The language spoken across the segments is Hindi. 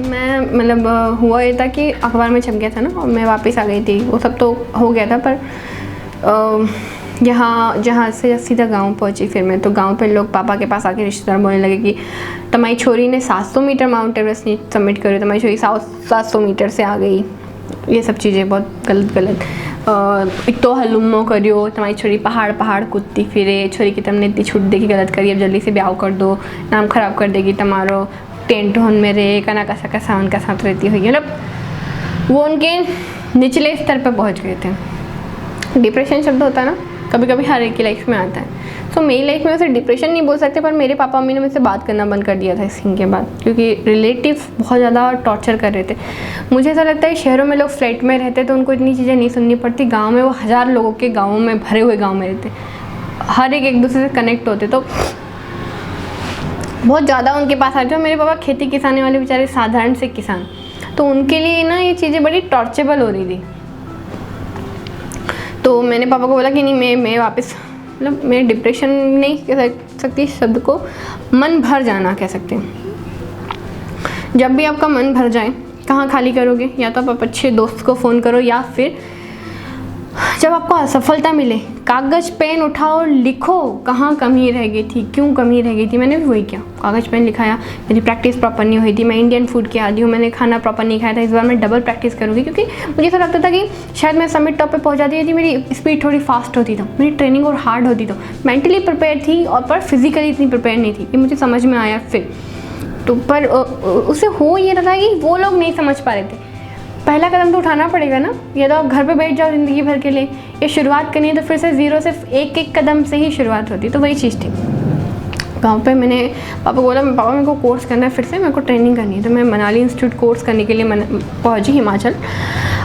मैं मतलब हुआ ये था कि अखबार में छप गया था ना और मैं वापस आ गई थी, वो सब तो हो गया था। पर यहाँ जहाँ से सीधा गांव पहुँची फिर मैं, तो गांव पे लोग पापा के पास आके रिश्तेदार बोलने लगे कि तुम्हारी छोरी ने 700 मीटर माउंट एवरेस्ट नहीं सबमिट करी, तुम्हारी छोरी 700 मीटर से आ गई। ये सब चीज़ें बहुत गलत। एक तो हलुमो करियो, तुम्हारी छोरी पहाड़ कूदती फिरे, छोरी की तुमने इतनी छूट देखी गलत करी, अब जल्दी से ब्याह कर दो, नाम खराब कर देगी तुम्हारो, टेंट होन में रहे कना कैसा उनका साथ रहती हुई। मतलब वो उनके निचले स्तर पर पहुंच गए थे। डिप्रेशन शब्द होता है ना, कभी कभी हर एक की लाइफ में आता है। तो मेरी लाइफ में वैसे डिप्रेशन नहीं बोल सकते, पर मेरे पापा मम्मी ने मुझसे बात करना बंद कर दिया था इस सीन के बाद, क्योंकि रिलेटिव बहुत ज़्यादा टॉर्चर कर रहे थे। मुझे ऐसा लगता है शहरों में लोग फ्लैट में रहते तो उनको इतनी चीज़ें नहीं सुननी पड़ती, गाँव में वो 1000 लोगों के गाँवों में भरे हुए गाँव में रहते, हर एक दूसरे से कनेक्ट होते, तो बहुत ज़्यादा उनके पास आते। मेरे पापा खेती किसानी वाले बेचारे साधारण से किसान, तो उनके लिए ना ये चीज़ें बड़ी टॉर्चेबल हो रही थी। तो मैंने पापा को बोला कि नहीं, मैं वापस, मतलब मैं डिप्रेशन नहीं कह सकती शब्द को, मन भर जाना कह सकते हैं। जब भी आपका मन भर जाए कहाँ खाली करोगे? या तो आप अच्छे दोस्त को फ़ोन करो, या फिर जब आपको असफलता मिले कागज़ पेन उठाओ, लिखो कहाँ कमी रह गई थी, क्यों कमी रह गई थी। मैंने भी वही किया, कागज़ पेन लिखाया। मेरी प्रैक्टिस प्रॉपर नहीं हुई थी, मैं इंडियन फूड की आदी हूँ, मैंने खाना प्रॉपर नहीं खाया था, इस बार मैं डबल प्रैक्टिस करूँगी, क्योंकि मुझे ऐसा लगता था कि शायद मैं समिट टॉप पे पहुँच जाती थी, मेरी स्पीड थोड़ी फास्ट होती तो, मेरी ट्रेनिंग और हार्ड होती तो। मेंटली प्रिपेयर थी और पर फिजिकली इतनी प्रिपेयर नहीं थी, ये मुझे समझ में आया फिर तो। पर उसे हो ये रहा कि वो लोग नहीं समझ पा रहे थे। पहला कदम तो उठाना पड़ेगा ना, या तो आप घर पे बैठ जाओ ज़िंदगी भर के लिए, या शुरुआत करनी है तो फिर से ज़ीरो से एक कदम से ही शुरुआत होती। तो वही चीज़ थी। गाँव पे मैंने पापा को बोला, पापा मेरे को कोर्स करना है, फिर से मेरे को ट्रेनिंग करनी है। तो मैं मनाली इंस्टीट्यूट कोर्स करने के लिए पहुँची हिमाचल,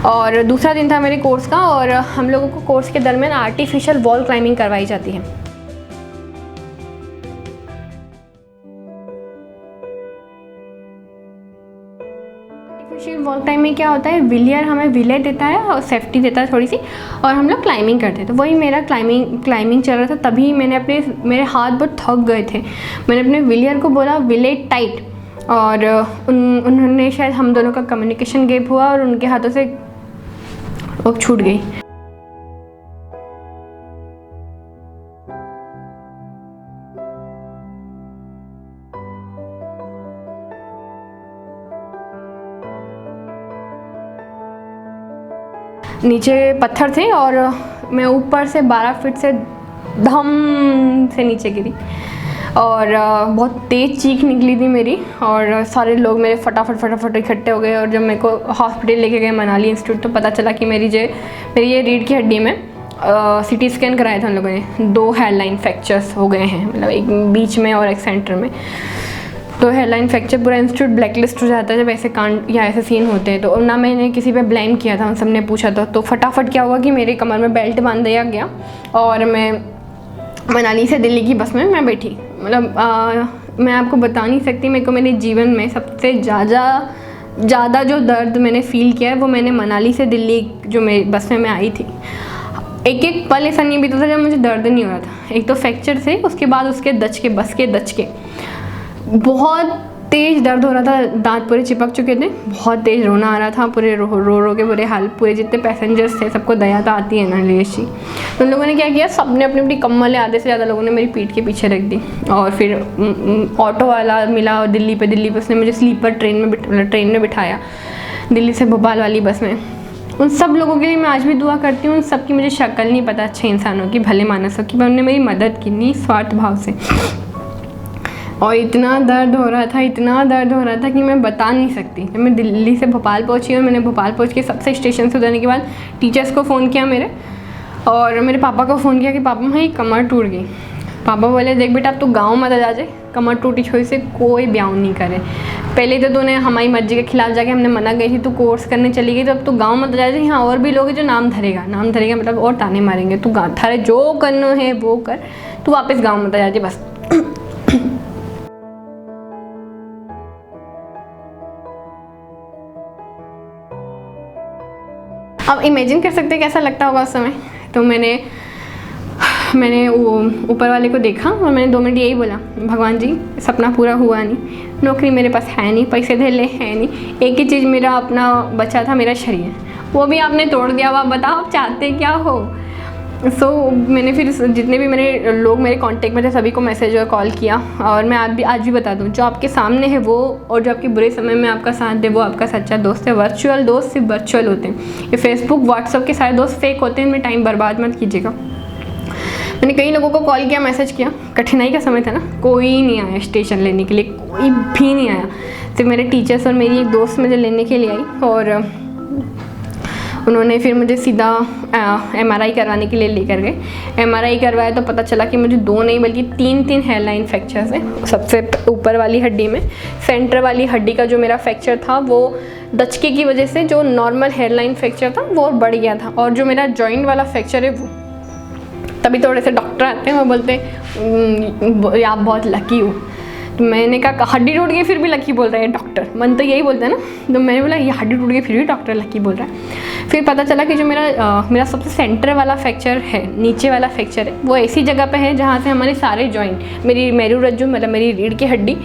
और दूसरा दिन था मेरे कोर्स का, और हम लोगों को कोर्स के दरमियान आर्टिफिशियल वॉल क्लाइंबिंग करवाई जाती है। वॉल क्लाइंब में क्या होता है, विलियर हमें विले देता है और सेफ्टी देता है थोड़ी सी, और हम लोग क्लाइंबिंग करते हैं। तो वही मेरा क्लाइंबिंग चल रहा था, तभी मेरे हाथ बहुत थक गए थे। मैंने अपने विलियर को बोला विले टाइट, और उन्होंने शायद हम दोनों का कम्युनिकेशन गैप हुआ और उनके हाथों से वो छूट गई। नीचे पत्थर थे और मैं ऊपर से 12 फीट से धम से नीचे गिरी, और बहुत तेज़ चीख निकली थी मेरी, और सारे लोग मेरे फटाफट इकट्ठे हो गए। और जब मेरे को हॉस्पिटल लेके गए मनाली इंस्टीट्यूट, तो पता चला कि मेरी ये रीढ़ की हड्डी में CT स्कैन कराया था उन लोगों ने, 2 हेयरलाइन फ्रैक्चर्स हो गए हैं, मतलब एक बीच में और एक सेंटर में। तो हेयरलाइन फ्रैक्चर, पूरा इंस्टीट्यूट ब्लैकलिस्ट हो जाता है जब ऐसे कांड या ऐसे सीन होते हैं। तो ना मैंने किसी पे ब्लेम किया था, उन सब ने पूछा था। तो फटाफट क्या हुआ कि मेरे कमर में बेल्ट बांध दिया गया, और मैं मनाली से दिल्ली की बस में मैं बैठी। मतलब मैं आपको बता नहीं सकती, मेरे को मेरे जीवन में सबसे ज़्यादा जो दर्द मैंने फ़ील किया है, वो मैंने मनाली से दिल्ली जो मेरी बस में मैं आई थी। एक पल ऐसा नहीं बीता था जब मुझे दर्द नहीं हो रहा था। एक तो फ्रैक्चर से, उसके बाद उसके बस के दच के बहुत तेज़ दर्द हो रहा था, दांत पूरे चिपक चुके थे, बहुत तेज़ रोना आ रहा था, पूरे रो के बुरे हाल। पूरे जितने पैसेंजर्स थे सबको दया तो आती है ना लेशी। तो उन लोगों ने क्या किया, सबने अपनी कम्बलें, आधे से ज़्यादा लोगों ने मेरी पीठ के पीछे रख दी। और फिर ऑटो वाला मिला और दिल्ली पे उसने मुझे स्लीपर ट्रेन में बिठाया, दिल्ली से भोपाल वाली बस में। उन सब लोगों के लिए मैं आज भी दुआ करती हूँ। उन सब की मुझे शक्ल नहीं पता, अच्छे इंसानों की, भले मानसों की, पर उन्होंने मेरी मदद की निस्वार्थ भाव से। और इतना दर्द हो रहा था कि मैं बता नहीं सकती। जब मैं दिल्ली से भोपाल पहुंची, और मैंने भोपाल पहुंच के सबसे स्टेशन से उतरने के बाद टीचर्स को फ़ोन किया मेरे, और मेरे पापा को फ़ोन किया कि पापा मेरी कमर टूट गई। पापा बोले देख बेटा, अब तू गाँव मत आ जाए, कमर टूटी छोटी से कोई ब्याह नहीं करे। पहले तो तूने हमारी मर्जी के खिलाफ जाके हमने मना गई थी, तू कोर्स करने चली गई, तो अब तू गाँव मत आ जाए। यहाँ और भी लोग हैं जो नाम धरेगा मतलब और ताने मारेंगे। तू थारे जो करना है वो कर, तू वापस गाँव मत आ जाए बस। अब इमेजिन कर सकते हैं कैसा लगता होगा उस समय। तो मैंने मैंने वो ऊपर वाले को देखा और मैंने 2 मिनट यही बोला, भगवान जी सपना पूरा हुआ नहीं, नौकरी मेरे पास है नहीं, पैसे धेले है नहीं, एक ही चीज़ मेरा अपना बचा था, मेरा शरीर, वो भी आपने तोड़ दिया। अब आप बताओ आप चाहते क्या हो। मैंने फिर जितने भी मेरे लोग मेरे कांटेक्ट में थे सभी को मैसेज और कॉल किया। और मैं आज भी बता दूं, जो आपके सामने है वो और जो आपके बुरे समय में आपका साथ दे वो आपका सच्चा दोस्त है। वर्चुअल दोस्त सिर्फ वर्चुअल होते हैं। ये फेसबुक व्हाट्सअप के सारे दोस्त फेक होते हैं, इनमें टाइम बर्बाद मत कीजिएगा। मैंने कई लोगों को कॉल किया, मैसेज किया, कठिनाई का समय था ना, कोई नहीं आया स्टेशन लेने के लिए, कोई भी नहीं आया। सिर्फ मेरे टीचर्स और मेरी एक दोस्त मुझे लेने के लिए आई और उन्होंने फिर मुझे सीधा MRI करवाने के लिए लेकर गए। MRI करवाया तो पता चला कि मुझे 2 नहीं बल्कि 3 हेयरलाइन फ्रैक्चर्स हैं। सबसे ऊपर वाली हड्डी में, सेंटर वाली हड्डी का जो मेरा फ्रैक्चर था वो दचके की वजह से जो नॉर्मल हेयरलाइन फ्रैक्चर था वो बढ़ गया था, और जो मेरा जॉइंट वाला फ्रैक्चर है वो, तभी थोड़े से डॉक्टर आते हैं वो बोलते हैं आप बहुत लकी हो। तो मैंने कहा हड्डी टूट गई फिर भी लकी बोल रहा है डॉक्टर, मन तो यही बोलता है ना। तो मैंने बोला ये हड्डी टूट गई फिर भी डॉक्टर लकी बोल रहा है। फिर पता चला कि जो मेरा सबसे सेंटर वाला फ्रैक्चर है, नीचे वाला फ्रैक्चर है, वो ऐसी जगह पे है जहाँ से हमारे सारे जॉइंट, मेरी मेरुरज्जु मतलब मेरी रीढ़ की हड्डी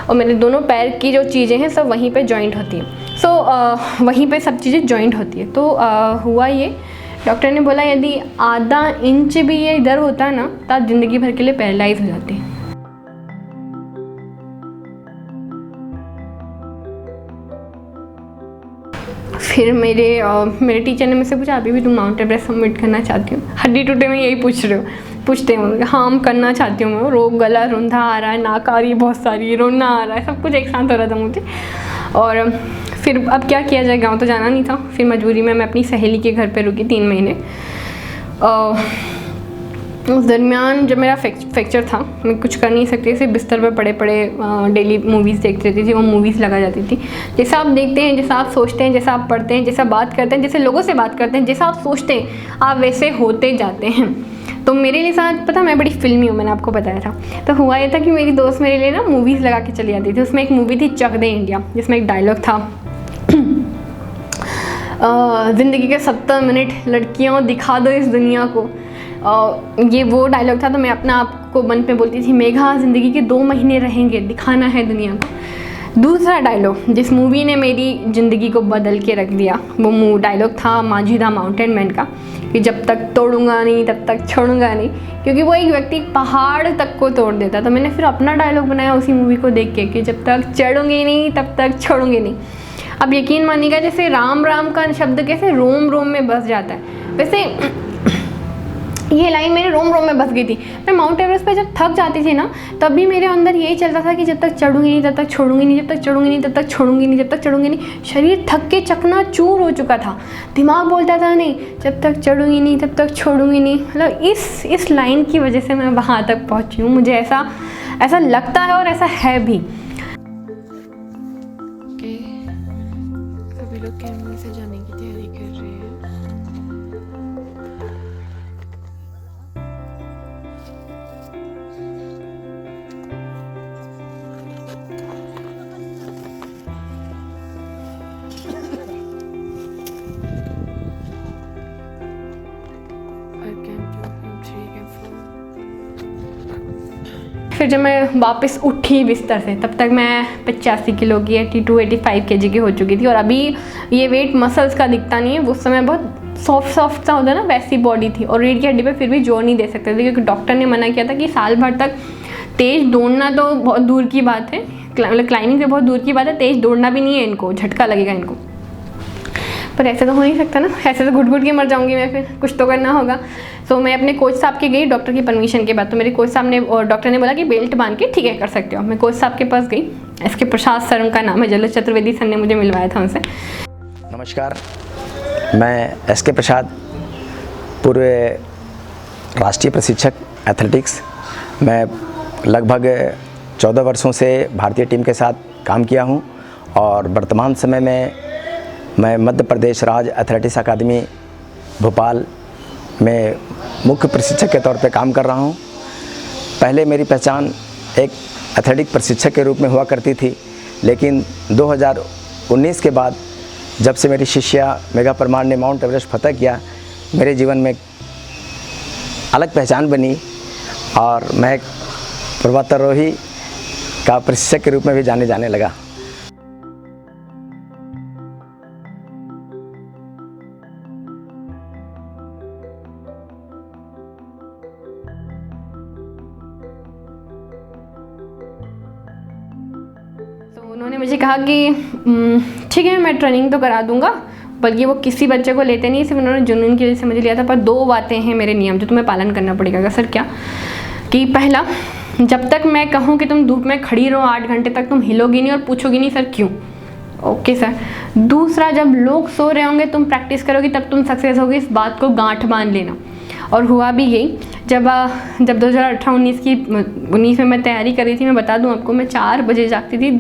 और मेरे दोनों पैर की जो चीज़ें हैं सब वहीं पे जॉइंट होती हैं। वहीं पे सब चीज़ें जॉइंट होती है। तो हुआ ये, डॉक्टर ने बोला यदि आधा इंच भी ये इधर होता है ना तो आप ज़िंदगी भर के लिए पैरालाइज हो जाते हैं। फिर मेरे टीचर ने मुझसे पूछा अभी भी तुम माउंट एवरेस्ट सबमिट करना चाहती हो? हड्डी टूटे में यही पूछते हैं। हाँ हम करना चाहती हूँ मैं। रोग, गला रुंधा आ रहा है, नाक आ रही है बहुत सारी, रोना आ रहा है, सब कुछ एक साथ हो रहा था मुझे। और फिर अब क्या किया जाए, गाँव तो जाना नहीं था। फिर मजबूरी में मैं अपनी सहेली के घर पर रुकी 3 महीने। उस दरमियान जब मेरा फ्रैक्चर था मैं कुछ कर नहीं सकती, सिर्फ बिस्तर पर पड़े पड़े डेली मूवीज़ देखती रहती थी। वो मूवीज़ लगा जाती थी। जैसा आप देखते हैं, जैसा आप सोचते हैं, जैसा आप पढ़ते हैं, जैसा बात करते हैं, जैसे लोगों से बात करते हैं, जैसा आप सोचते हैं आप वैसे होते जाते हैं। तो मेरे लिए साथ पता मैं बड़ी फिल्मी हूँ, मैंने आपको बताया था। तो हुआ ये था कि मेरी दोस्त मेरे लिए ना मूवीज़ लगा के चली जाती थी। उसमें एक मूवी थी चक दे इंडिया, जिसमें एक डायलॉग था ज़िंदगी के 70 मिनट लड़कियों दिखा दो इस दुनिया को। ये वो डायलॉग था। तो मैं अपना आप को मन पे बोलती थी, मेघा ज़िंदगी के 2 महीने रहेंगे, दिखाना है दुनिया को। दूसरा डायलॉग जिस मूवी ने मेरी ज़िंदगी को बदल के रख दिया, वो डायलॉग था माझी द माउंटेन मैन का, कि जब तक तोड़ूंगा नहीं तब तक छोड़ूंगा नहीं। क्योंकि वो एक व्यक्ति पहाड़ तक को तोड़ देता। तो मैंने फिर अपना डायलॉग बनाया उसी मूवी को देख के कि जब तक चढ़ूंगी नहीं तब तक छोड़ूंगी नहीं। अब यकीन मानिएगा जैसे राम राम का शब्द कैसे रोम रोम में बस जाता है, वैसे ये लाइन मेरे रोम रोम में बस गई थी। मैं माउंट एवरेस्ट पे जब थक जाती थी ना, तब भी मेरे अंदर यही चलता था कि जब तक चढ़ूंगी नहीं तब तक छोड़ूंगी नहीं, जब तक चढ़ूंगी नहीं तब तक छोड़ूंगी नहीं, जब तक चढ़ूंगी नहीं। शरीर थक के चकनाचूर हो चुका था, दिमाग बोलता था नहीं जब तक चढ़ूंगी नहीं तब तक छोड़ूंगी नहीं। मतलब इस लाइन की वजह से मैं वहाँ तक पहुँची हूँ। मुझे ऐसा लगता है और ऐसा है भी। सभी लोग कैमरे से जाने की तैयारी कर रहे हैं। फिर जब मैं वापस उठी बिस्तर से, तब तक मैं 85 किलो की 82-85 kg की हो चुकी थी। और अभी ये वेट मसल्स का दिखता नहीं है, उस समय बहुत सॉफ्ट सा होता है ना, वैसी बॉडी थी। और रीढ़ की हड्डी पे फिर भी जोर नहीं दे सकते थे, क्योंकि डॉक्टर ने मना किया था कि साल भर तक तेज़ दौड़ना तो बहुत दूर की बात है, मतलब क्लाइंबिंग से बहुत दूर की बात है, तेज़ दौड़ना भी नहीं है, इनको झटका लगेगा इनको। पर ऐसे तो हो नहीं सकता ना, ऐसे तो घुट घुट के मर जाऊंगी मैं, फिर कुछ तो करना होगा। तो मैं अपने कोच साहब के गई डॉक्टर की परमिशन के बाद। तो मेरे कोच साहब ने और डॉक्टर ने बोला कि बेल्ट बांध के ठीक है कर सकते हो। मैं कोच साहब के पास गई, एसके प्रसाद सर उनका नाम है, जलज चतुर्वेदी सर ने मुझे मिलवाया था उनसे। नमस्कार, मैं एसके प्रसाद, पूर्व राष्ट्रीय प्रशिक्षक एथलेटिक्स। मैं लगभग 14 वर्षों से भारतीय टीम के साथ काम किया हूं और वर्तमान समय में मैं मध्य प्रदेश राज्य एथलेटिक्स अकादमी भोपाल में मुख्य प्रशिक्षक के तौर पे काम कर रहा हूं। पहले मेरी पहचान एक एथलेटिक प्रशिक्षक के रूप में हुआ करती थी, लेकिन 2019 के बाद जब से मेरी शिष्या मेघा परमार ने माउंट एवरेस्ट फतह किया, मेरे जीवन में अलग पहचान बनी और मैं एक पर्वतारोही का प्रशिक्षक के रूप में भी जाने लगा। तो उन्होंने मुझे कहा कि ठीक है मैं ट्रेनिंग तो करा दूंगा, बल्कि वो किसी बच्चे को लेते नहीं, सिर्फ उन्होंने जुनून की वजह से मुझे लिया था। पर 2 बातें हैं मेरे नियम जो तुम्हें पालन करना पड़ेगा। सर क्या? कि पहला, जब तक मैं कहूँ कि तुम धूप में खड़ी रहो 8 घंटे तक, तुम हिलोगी नहीं और पूछोगी नहीं सर क्यों। Okay sir. दूसरा, जब लोग सो रहे होंगे तुम प्रैक्टिस करोगी तब तुम सक्सेस होगी, इस बात को गांठ बांध लेना। और हुआ भी यही। जब 2018-19 में मैं तैयारी कर रही थी, मैं बता दूं आपको, मैं 4 बजे जागती थी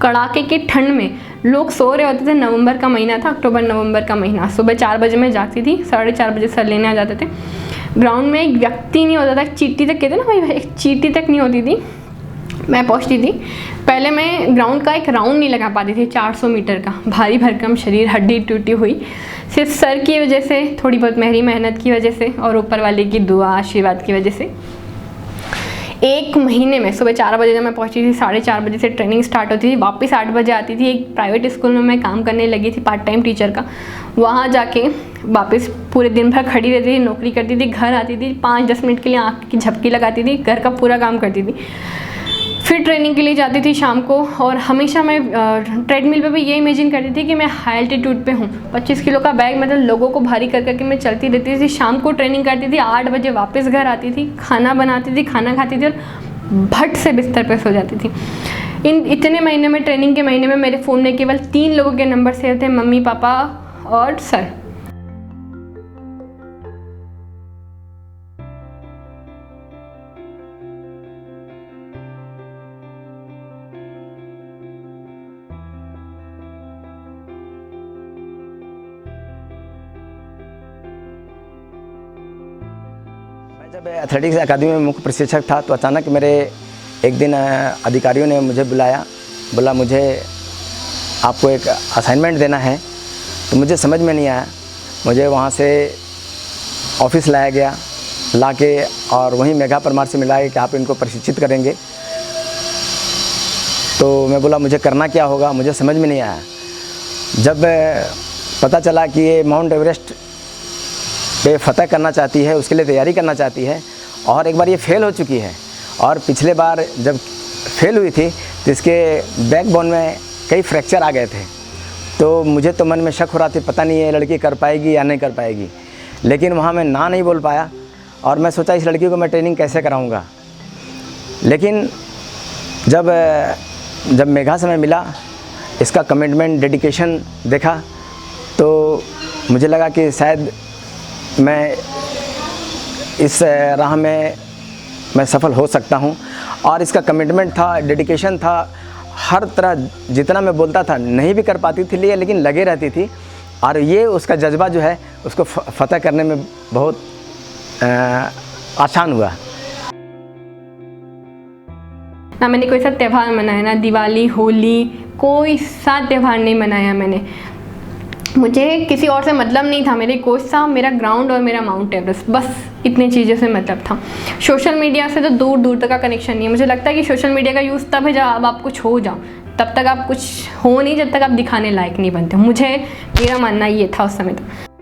कड़ाके की ठंड में। लोग सो रहे होते थे, नवंबर का महीना था, अक्टूबर-नवंबर का महीना। सुबह 4 बजे मैं जागती थी, 4:30 बजे सर लेने आ जाते थे। ग्राउंड में एक व्यक्ति नहीं होता था, एक चींटी तक कहते ना भाई, एक चींटी तक नहीं होती थी, मैं पहुंचती थी। पहले मैं ग्राउंड का एक राउंड नहीं लगा पाती थी 400 मीटर का, भारी भरकम शरीर, हड्डी टूटी हुई, सिर्फ सर की वजह से, थोड़ी बहुत मेरी मेहनत की वजह से और ऊपर वाले की दुआ आशीर्वाद की वजह से। 1 महीने में सुबह 4 बजे जब मैं पहुंची थी, 4:30 बजे से ट्रेनिंग स्टार्ट होती थी, वापस 8 बजे आती थी। एक प्राइवेट स्कूल में मैं काम करने लगी थी पार्ट टाइम टीचर का, वहाँ जाके वापस पूरे दिन भर खड़ी रहती थी, नौकरी करती थी, घर आती थी, 5-10 मिनट के लिए आँख की झपकी लगाती थी, घर का पूरा काम करती थी, फिर ट्रेनिंग के लिए जाती थी शाम को। और हमेशा मैं ट्रेडमिल पे भी ये इमेजिन करती थी कि मैं हाई एल्टीट्यूड पे हूँ, 25 किलो का बैग मतलब लोगों को भारी कर करके मैं चलती रहती थी। शाम को ट्रेनिंग करती थी, 8 बजे वापस घर आती थी, खाना बनाती थी, खाना खाती थी और भट से बिस्तर पे सो जाती थी। इन इतने महीने में, ट्रेनिंग के महीने में, मेरे फ़ोन में केवल 3 लोगों के नंबर सेव थे, मम्मी, पापा और सर। जब एथलेटिक्स अकादमी में मुख्य प्रशिक्षक था तो अचानक मेरे एक दिन अधिकारियों ने मुझे बोला मुझे आपको एक असाइनमेंट देना है। तो मुझे समझ में नहीं आया, मुझे वहाँ से ऑफिस लाया गया, लाके और वहीं मेघा परमार से मिलाया कि आप इनको प्रशिक्षित करेंगे। तो मैं बोला मुझे करना क्या होगा, मुझे समझ में नहीं आया। जब पता चला कि ये माउंट एवरेस्ट पे फतह करना चाहती है, उसके लिए तैयारी करना चाहती है, और एक बार ये फेल हो चुकी है, और पिछले बार जब फेल हुई थी तो इसके बैकबोन में कई फ्रैक्चर आ गए थे। तो मुझे तो मन में शक हो रहा था, पता नहीं ये लड़की कर पाएगी या नहीं कर पाएगी। लेकिन वहाँ मैं ना नहीं बोल पाया और मैं सोचा इस लड़की को मैं ट्रेनिंग कैसे कराऊँगा। लेकिन जब मेघा से मैं मिला, इसका कमिटमेंट, डेडिकेशन देखा, तो मुझे लगा कि शायद मैं इस राह में मैं सफल हो सकता हूं। और इसका कमिटमेंट था, डेडिकेशन था, हर तरह जितना मैं बोलता था, नहीं भी कर पाती थी लेकिन लगे रहती थी। और ये उसका जज्बा जो है उसको फतह करने में बहुत आसान हुआ। ना मैंने कोई सा त्यौहार मनाया, ना दिवाली, होली, कोई सा त्यौहार नहीं मनाया मैंने। मुझे किसी और से मतलब नहीं था, मेरे कोच था, मेरा ग्राउंड और मेरा माउंट एवरेस्ट, बस इतनी चीज़ों से मतलब था। सोशल मीडिया से तो दूर दूर तक का कनेक्शन नहीं है। मुझे लगता है कि सोशल मीडिया का यूज़ तब है जब आप कुछ हो जाओ, तब तक आप कुछ हो नहीं जब तक आप दिखाने लायक नहीं बनते। मुझे, मेरा मानना ये था उस समय तो।